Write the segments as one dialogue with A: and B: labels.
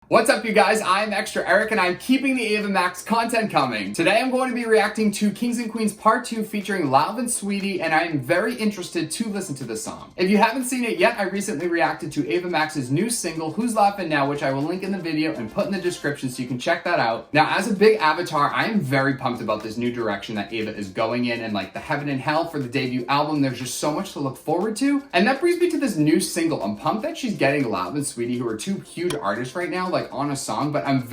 A: What's up, you guys? I'm Extra Eric and I'm keeping the Ava Max content coming. Today I'm going to be reacting to Kings and Queens Part 2 featuring Lauv Saweetie, and I am very interested to listen to this song. If you haven't seen it yet, I recently reacted to Ava Max's new single, Who's Laughing Now, which I will link in the video and put in the description so you can check that out. Now, as a big Avatar, I am very pumped about this new direction that Ava is going in, and like the heaven and hell for the debut album. There's just so much to look forward to. And that brings me to this new single. I'm pumped that she's getting Lauv and Saweetie, who are two huge artists right now, like on a song, but I'm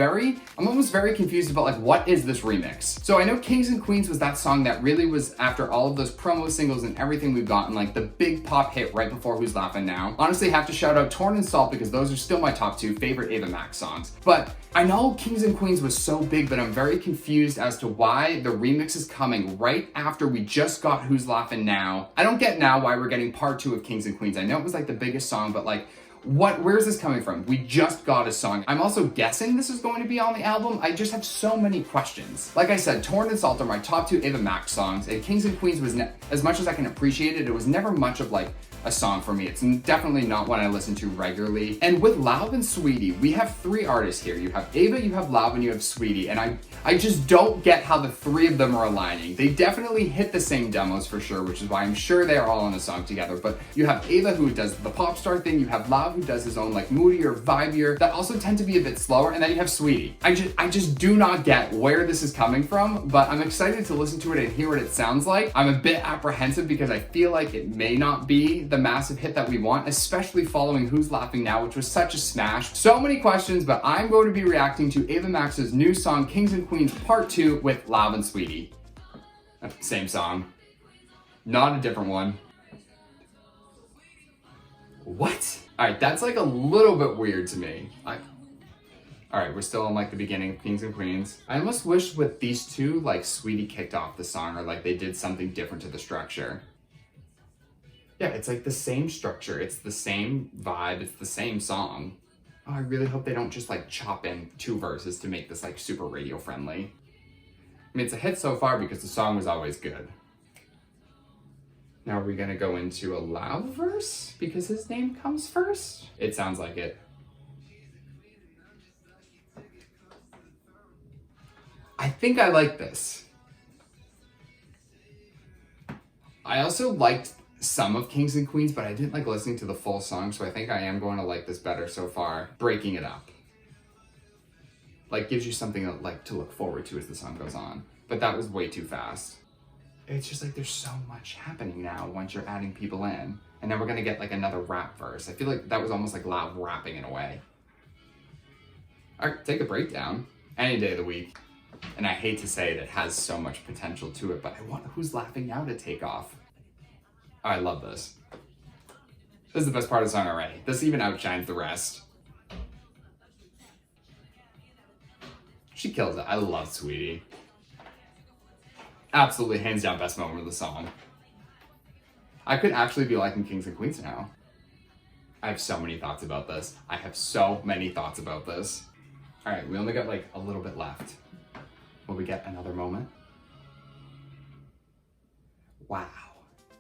A: almost very confused about like, what is this remix? So I know Kings and Queens was that song that really was, after all of those promo singles and everything we've gotten, like the big pop hit right before Who's Laughing Now. Honestly, have to shout out Torn and Salt because those are still my top two favorite Ava Max songs. But I know Kings and Queens was so big, but I'm very confused as to why the remix is coming right after we just got Who's Laughing Now. I don't get now why we're getting part 2 of Kings and Queens. I know it was like the biggest song, but like, where's this coming from? We just got a song. I'm also guessing this is going to be on the album. I just have so many questions. Like I said, Torn and Salt are my top 2 Ava Max songs, and Kings and Queens was, as much as I can appreciate it, it was never much of like a song for me. It's definitely not one I listen to regularly. And with Lauv and Saweetie, we have 3 artists here. You have Ava, you have Lauv, and you have Saweetie. And I just don't get how the 3 of them are aligning. They definitely hit the same demos for sure, which is why I'm sure they are all on a song together. But you have Ava, who does the pop star thing. You have Lauv, who does his own like moodier, vibier, that also tend to be a bit slower. And then you have Saweetie. I just do not get where this is coming from, but I'm excited to listen to it and hear what it sounds like. I'm a bit apprehensive because I feel like it may not be the massive hit that we want, especially following Who's Laughing Now, which was such a smash. So many questions, but I'm going to be reacting to Ava Max's new song, Kings and Queens Part 2 with Lauv and Saweetie. Same song. Not a different one. What? Alright, that's like a little bit weird to me. Alright, we're still in like the beginning of Kings and Queens. I almost wish with these two, like Saweetie kicked off the song, or like they did something different to the structure. Yeah, it's like the same structure, it's the same vibe, it's the same song. Oh, I really hope they don't just like chop in 2 verses to make this like super radio friendly. I mean, it's a hit so far because the song was always good. Now are we gonna go into a Lauv verse because his name comes first? It sounds like it. I think I like this. I also liked some of Kings and Queens, but I didn't like listening to the full song, so I think I am going to like this better so far. Breaking it up. Like, gives you something that, like, to look forward to as the song goes on. But that was way too fast. It's just like there's so much happening now once you're adding people in. And then we're gonna get like another rap verse. I feel like that was almost like Lauv rapping in a way. Alright, take a breakdown. Any day of the week. And I hate to say it has so much potential to it, but I want Who's Laughing Now to take off. I love this. This is the best part of the song already. This even outshines the rest. She kills it. I love Saweetie. Absolutely, hands down, best moment of the song. I could actually be liking Kings and Queens now. I have so many thoughts about this. I have so many thoughts about this. All right, we only got like a little bit left. Will we get another moment? Wow.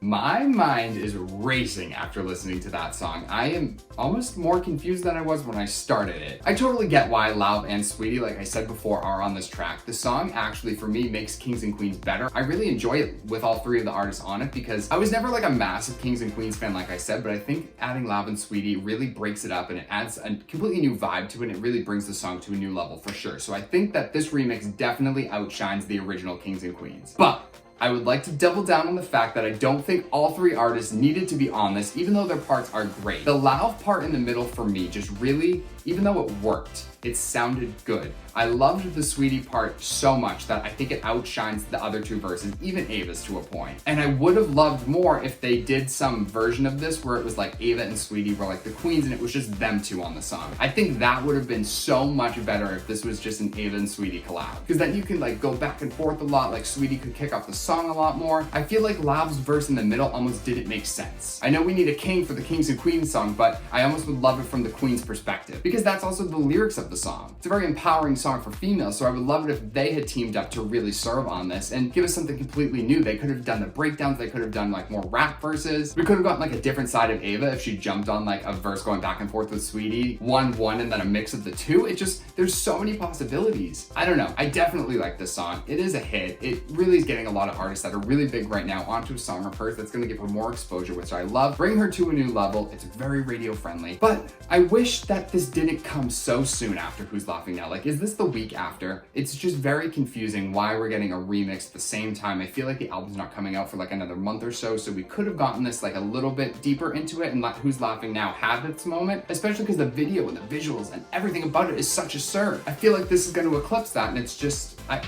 A: My mind is racing after listening to that song. I am almost more confused than I was when I started it. I totally get why Lauv and Saweetie, like I said before, are on this track. The song actually, for me, makes Kings and Queens better. I really enjoy it with all 3 of the artists on it because I was never like a massive Kings and Queens fan, like I said, but I think adding Lauv and Saweetie really breaks it up and it adds a completely new vibe to it, and it really brings the song to a new level for sure. So I think that this remix definitely outshines the original Kings and Queens. But I would like to double down on the fact that I don't think all 3 artists needed to be on this, even though their parts are great. The Lauv part in the middle for me just really, even though it worked, it sounded good. I loved the Saweetie part so much that I think it outshines the other 2 verses, even Ava's to a point. And I would have loved more if they did some version of this where it was like Ava and Saweetie were like the queens and it was just them 2 on the song. I think that would have been so much better if this was just an Ava and Saweetie collab. Because then you can like go back and forth a lot, like Saweetie could kick off the song a lot more. I feel like Lauv's verse in the middle almost didn't make sense. I know we need a king for the Kings and Queens song, but I almost would love it from the Queen's perspective. Because that's also the lyrics of the song. It's a very empowering song song for females, so I would love it if they had teamed up to really serve on this and give us something completely new. They could have done the breakdowns, they could have done like more rap verses. We could have gotten like a different side of Ava if she jumped on like a verse going back and forth with Saweetie, 1-1, and then a mix of the two. There's so many possibilities. I don't know. I definitely like this song. It is a hit. It really is getting a lot of artists that are really big right now onto a song of hers that's gonna give her more exposure, which I love. Bring her to a new level. It's very radio friendly. But I wish that this didn't come so soon after Who's Laughing Now. Like, is this the week after? It's just very confusing why we're getting a remix at the same time. I feel like the album's not coming out for like another month or so we could have gotten this like a little bit deeper into it and let Who's Laughing Now have its moment, especially because the video and the visuals and everything about it is such a serve. I feel like this is going to eclipse that, and it's just, I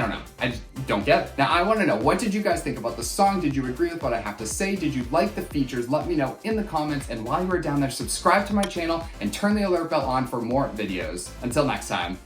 A: don't know. I just don't get it. Now, I want to know, what did you guys think about the song? Did you agree with what I have to say? Did you like the features? Let me know in the comments, and while you are down there, subscribe to my channel and turn the alert bell on for more videos. Until next time.